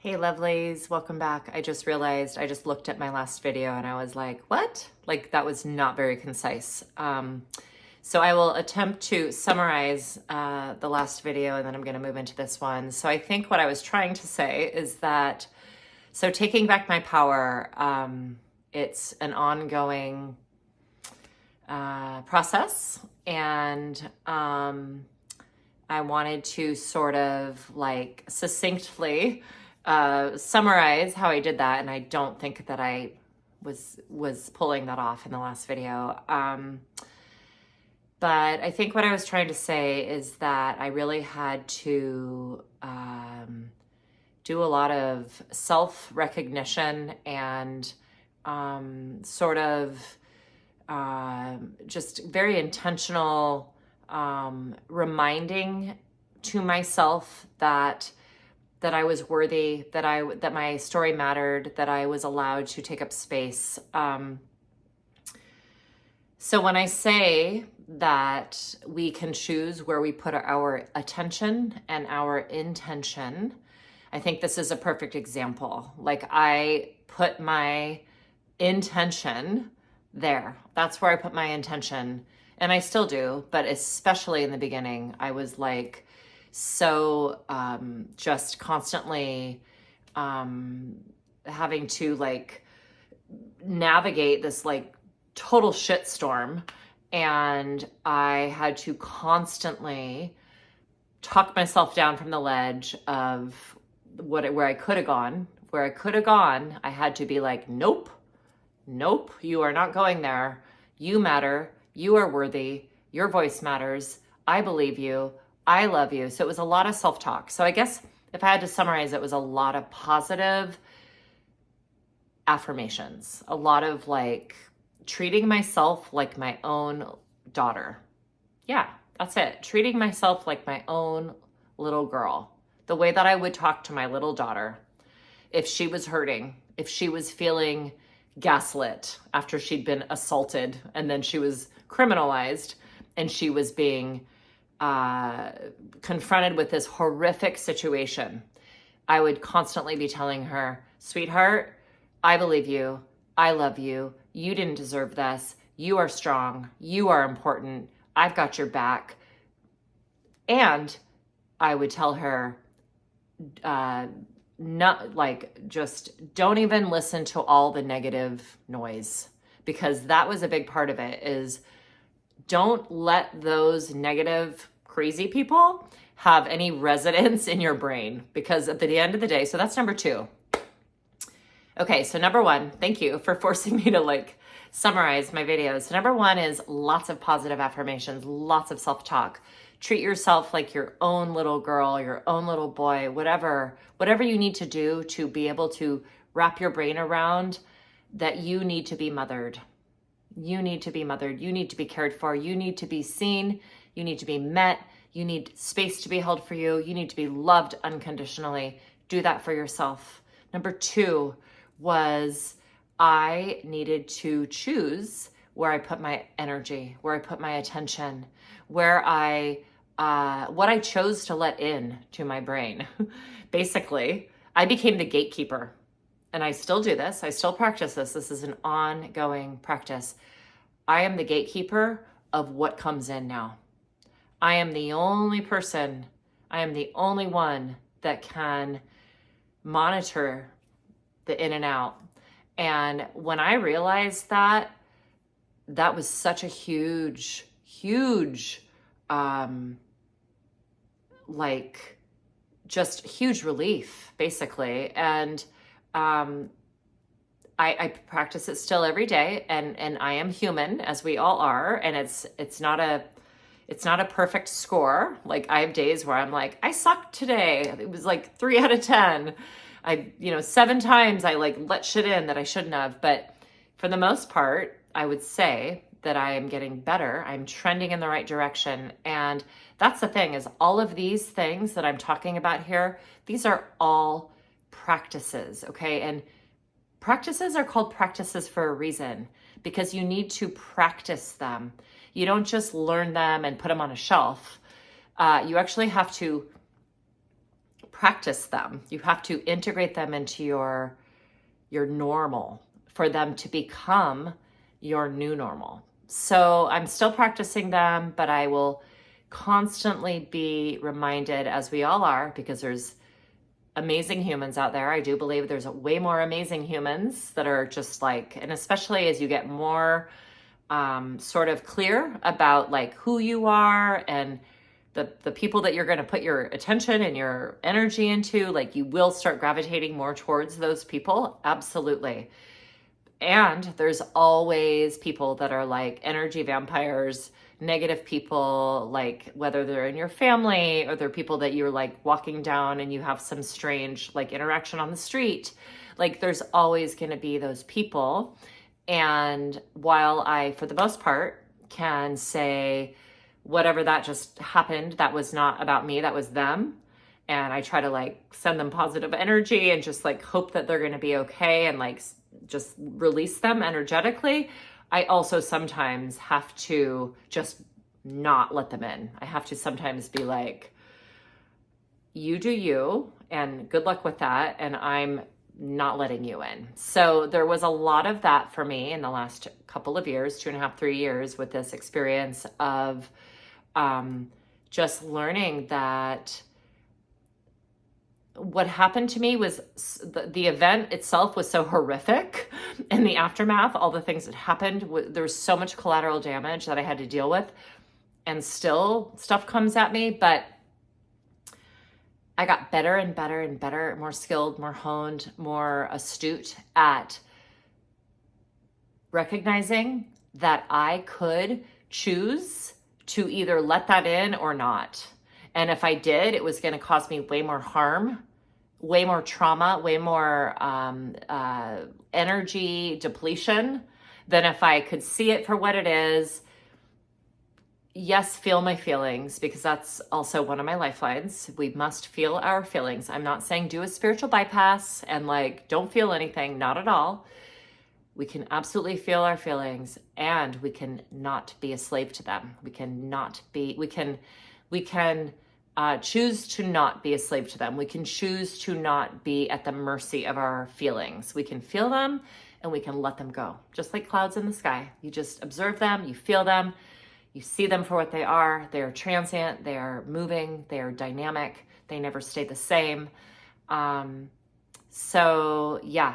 Hey lovelies, welcome back. I just realized I just looked at my last video and I was like, what? Like that was not very concise. So I will attempt to summarize the last video and then I'm going to move into this one. So I think what I was trying to say is that, so taking back my power, it's an ongoing process, and I wanted to sort of like succinctly summarize how I did that, and I don't think that I was pulling that off in the last video. But I think what I was trying to say is that I really had to do a lot of self-recognition and sort of just very intentional reminding to myself that I was worthy, that my story mattered, that I was allowed to take up space. So when I say that we can choose where we put our attention and our intention, I think this is a perfect example. Like I put my intention there. That's where I put my intention. And I still do, but especially in the beginning, I was like, so just constantly having to like navigate this like total shitstorm, and I had to constantly talk myself down from the ledge of where I could have gone. Where I could have gone, I had to be like, nope, you are not going there. You matter. You are worthy. Your voice matters. I believe you. I love you. So it was a lot of self-talk. So I guess if I had to summarize, it was a lot of positive affirmations, a lot of like treating myself like my own daughter. Yeah, that's it. Treating myself like my own little girl, the way that I would talk to my little daughter if she was hurting, if she was feeling gaslit after she'd been assaulted and then she was criminalized and she was being confronted with this horrific situation. I would constantly be telling her, sweetheart, I believe you. I love you. You didn't deserve this. You are strong. You are important. I've got your back. And I would tell her, not like, just don't even listen to all the negative noise, because that was a big part of it, is don't let those negative crazy people have any resonance in your brain, because at the end of the day, so that's number 2. Okay, so number 1, thank you for forcing me to like summarize my videos. So number 1 is lots of positive affirmations, lots of self-talk. Treat yourself like your own little girl, your own little boy, whatever you need to do to be able to wrap your brain around that you need to be mothered. You need to be mothered. You need to be cared for. You need to be seen. You need to be met. You need space to be held for you. You need to be loved unconditionally. Do that for yourself. Number 2 was I needed to choose where I put my energy, where I put my attention, where what I chose to let in to my brain. Basically, I became the gatekeeper. And I still do this. I still practice this. This is an ongoing practice. I am the gatekeeper of what comes in now. I am the only person, I am the only one that can monitor the in and out. And when I realized that, that was such a huge, like just huge relief, basically. And I practice it still every day, and I am human, as we all are, and it's not a perfect score. Like I have days where I'm like, I sucked today. It was like 3 out of 10. 7 times I like let shit in that I shouldn't have. But for the most part, I would say that I am getting better. I'm trending in the right direction. And that's the thing, is all of these things that I'm talking about here, these are all practices, okay? And practices are called practices for a reason, because you need to practice them. You don't just learn them and put them on a shelf. You actually have to practice them. You have to integrate them into your normal for them to become your new normal. So I'm still practicing them, but I will constantly be reminded, as we all are, because there's amazing humans out there. I do believe there's way more amazing humans that are just like, and especially as you get more sort of clear about like who you are and the people that you're going to put your attention and your energy into, like you will start gravitating more towards those people. Absolutely. And there's always people that are like energy vampires, negative people, like whether they're in your family or they're people that you're like walking down and you have some strange like interaction on the street. Like there's always going to be those people. And while I, for the most part, can say whatever that just happened, that was not about me, that was them. And I try to like send them positive energy and just like hope that they're going to be okay and like just release them energetically. I also sometimes have to just not let them in. I have to sometimes be like, you do you, and good luck with that. And I'm not letting you in. So there was a lot of that for me in the last couple of years, 2.5, 3 years, with this experience of just learning that what happened to me was the event itself was so horrific, and the aftermath, all the things that happened, there was so much collateral damage that I had to deal with, and still stuff comes at me, but I got better and better and better, more skilled, more honed, more astute at recognizing that I could choose to either let that in or not. And if I did, it was going to cause me way more harm, way more trauma, way more energy depletion than if I could see it for what it is. Yes, feel my feelings, because that's also one of my lifelines. We must feel our feelings. I'm not saying do a spiritual bypass and like don't feel anything, not at all. We can absolutely feel our feelings, and we can not be a slave to them. We can choose to not be a slave to them. We can choose to not be at the mercy of our feelings. We can feel them and we can let them go. Just like clouds in the sky. You just observe them, you feel them, you see them for what they are. They are transient, they are moving, they are dynamic, they never stay the same. So yeah,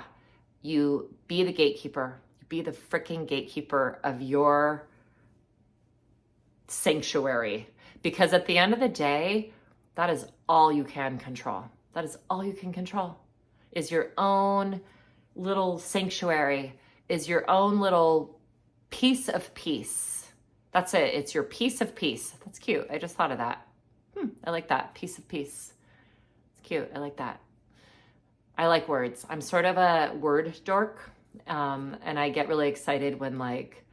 you be the gatekeeper. Be the freaking gatekeeper of your sanctuary. Because at the end of the day, that is all you can control. That is all you can control, is your own little sanctuary, is your own little piece of peace. That's it. It's your piece of peace. That's cute. I just thought of that. I like that. Piece of peace. It's cute. I like that. I like words. I'm sort of a word dork. And I get really excited when like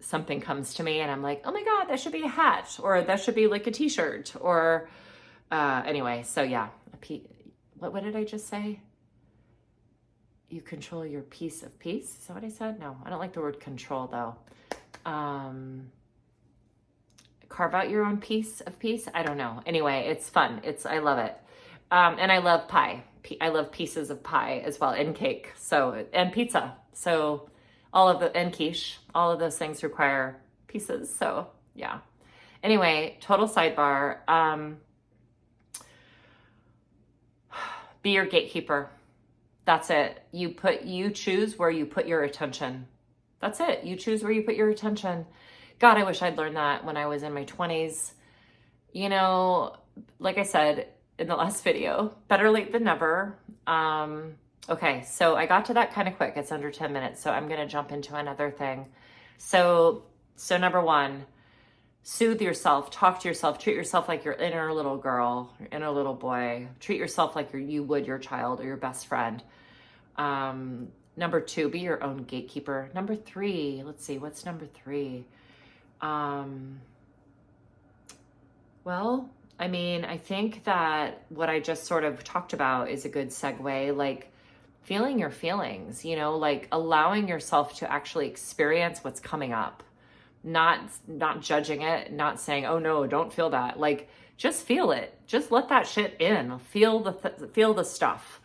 something comes to me and I'm like, oh my God, that should be a hat, or that should be like a t-shirt, or anyway. So yeah, what did I just say? You control your piece of peace. Is that what I said? No, I don't like the word control though. Carve out your own piece of peace. I don't know. Anyway, it's fun. I love it. And I love pie. I love pieces of pie as well, and cake. So, and pizza. So and quiche, all of those things require pieces. So yeah. Anyway, total sidebar. Be your gatekeeper. That's it. You choose where you put your attention. That's it. You choose where you put your attention. God, I wish I'd learned that when I was in my 20s. You know, like I said in the last video, better late than never. Okay, so I got to that kind of quick. It's under 10 minutes, so I'm going to jump into another thing. So number one, soothe yourself, talk to yourself, treat yourself like your inner little girl, your inner little boy. Treat yourself like you would your child or your best friend. Number two, be your own gatekeeper. Number three, let's see, what's number three? Well, I mean, I think that what I just sort of talked about is a good segue, like feeling your feelings, you know, like allowing yourself to actually experience what's coming up, not judging it, not saying, oh no, don't feel that. Like just feel it. Just let that shit in. Feel the stuff.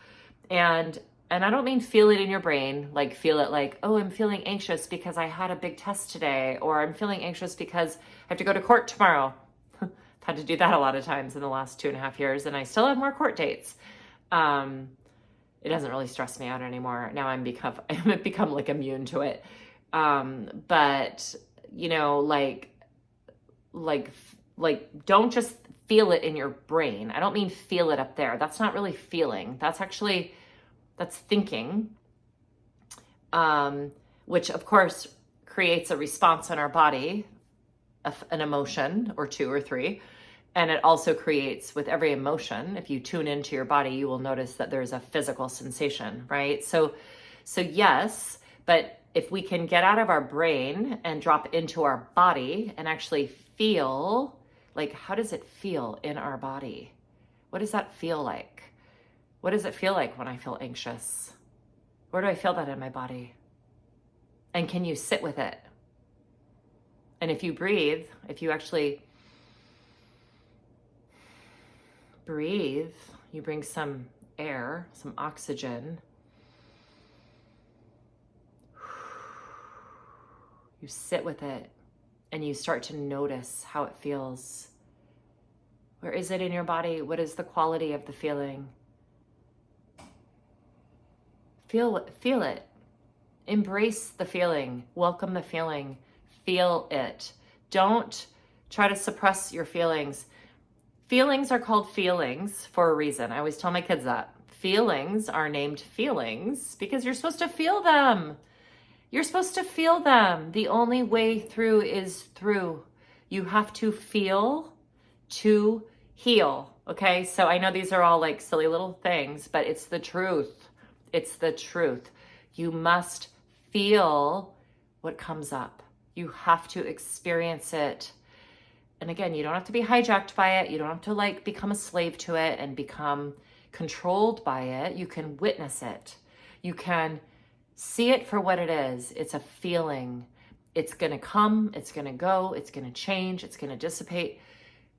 And I don't mean feel it in your brain, like feel it like, oh, I'm feeling anxious because I had a big test today, or I'm feeling anxious because I have to go to court tomorrow. I've had to do that a lot of times in the last 2.5 years, and I still have more court dates. It doesn't really stress me out anymore. Now I've become like immune to it. But you know, like don't just feel it in your brain. I don't mean feel it up there. That's not really feeling. That's thinking, which of course creates a response in our body, an emotion or two or three. And it also creates, with every emotion, if you tune into your body, you will notice that there's a physical sensation, right? So yes, but if we can get out of our brain and drop into our body and actually feel, like, how does it feel in our body? What does that feel like? What does it feel like when I feel anxious? Where do I feel that in my body? And can you sit with it? And if you breathe, if you actually breathe, you bring some air, some oxygen. You sit with it and you start to notice how it feels. Where is it in your body? What is the quality of the feeling? Feel it. Embrace the feeling. Welcome the feeling. Feel it. Don't try to suppress your feelings. Feelings are called feelings for a reason. I always tell my kids that. Feelings are named feelings because you're supposed to feel them. You're supposed to feel them. The only way through is through. You have to feel to heal. Okay? So I know these are all like silly little things, but it's the truth. It's the truth. You must feel what comes up. You have to experience it. And again, you don't have to be hijacked by it. You don't have to like become a slave to it and become controlled by it. You can witness it. You can see it for what it is. It's a feeling. It's going to come, it's going to go, it's going to change, it's going to dissipate.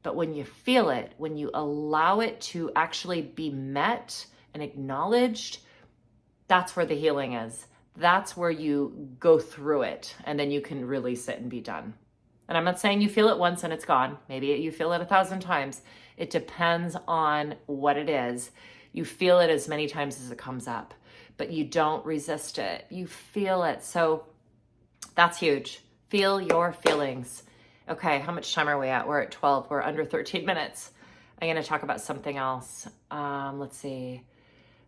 But when you feel it, when you allow it to actually be met and acknowledged, that's where the healing is. That's where you go through it and then you can release it and be done. And I'm not saying you feel it once and it's gone. Maybe you feel it 1,000 times. It depends on what it is. You feel it as many times as it comes up, but you don't resist it. You feel it. So that's huge. Feel your feelings. Okay, how much time are we at? We're at 12. We're under 13 minutes. I'm going to talk about something else. Let's see.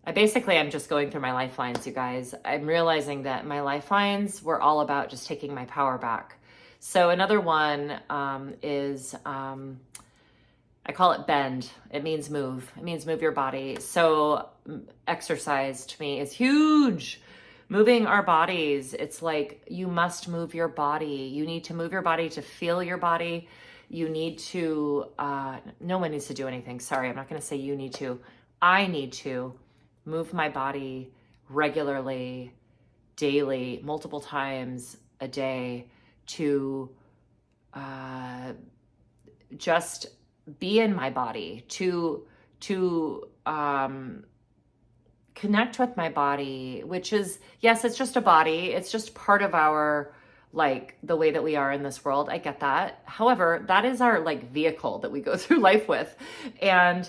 I'm just going through my lifelines, you guys. I'm realizing that my lifelines were all about just taking my power back. So another one is, I call it bend. It means move. It means move your body. So exercise to me is huge. Moving our bodies. It's like you must move your body. You need to move your body to feel your body. You need to, no one needs to do anything. Sorry, I'm not going to say you need to. I need to move my body regularly, daily, multiple times a day to just be in my body, to connect with my body, which is, yes, it's just a body. It's just part of our, like, the way that we are in this world. I get that. However, that is our like vehicle that we go through life with. And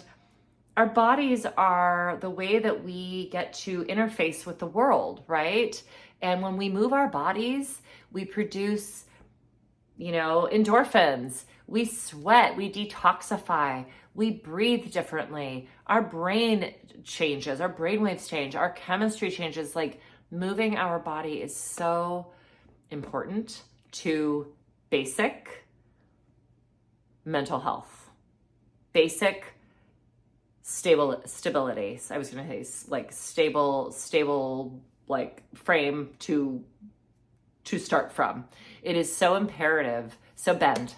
our bodies are the way that we get to interface with the world, right? And when we move our bodies, we produce, endorphins. We sweat, we detoxify, we breathe differently. Our brain changes, our brain waves change, our chemistry changes. Like, moving our body is so important to basic mental health, basic stability. I was going to say like stable like frame to start from. It is so imperative. So bend.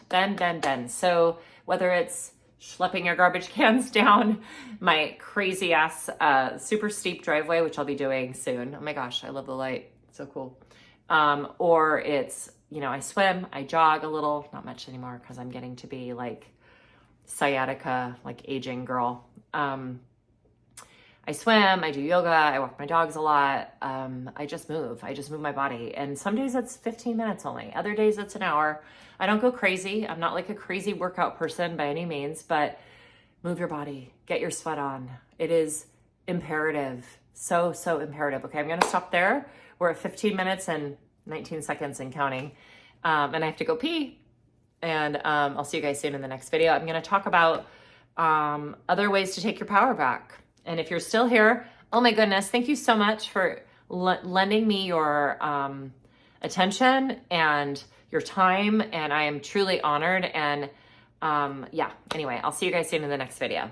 So whether it's schlepping your garbage cans down my crazy ass super steep driveway, which I'll be doing soon. Oh my gosh, I love the light. So cool. Or it's, I swim, I jog a little, not much anymore because I'm getting to be like sciatica, like aging girl. I swim, I do yoga, I walk my dogs a lot. I just move my body. And some days it's 15 minutes only. Other days it's an hour. I don't go crazy. I'm not like a crazy workout person by any means, but move your body, get your sweat on. It is imperative. So imperative. Okay, I'm gonna stop there. We're at 15 minutes and 19 seconds and counting. And I have to go pee. And I'll see you guys soon in the next video. I'm gonna talk about other ways to take your power back. And if you're still here, oh my goodness, thank you so much for lending me your attention and your time. And I am truly honored. And yeah, anyway, I'll see you guys soon in the next video.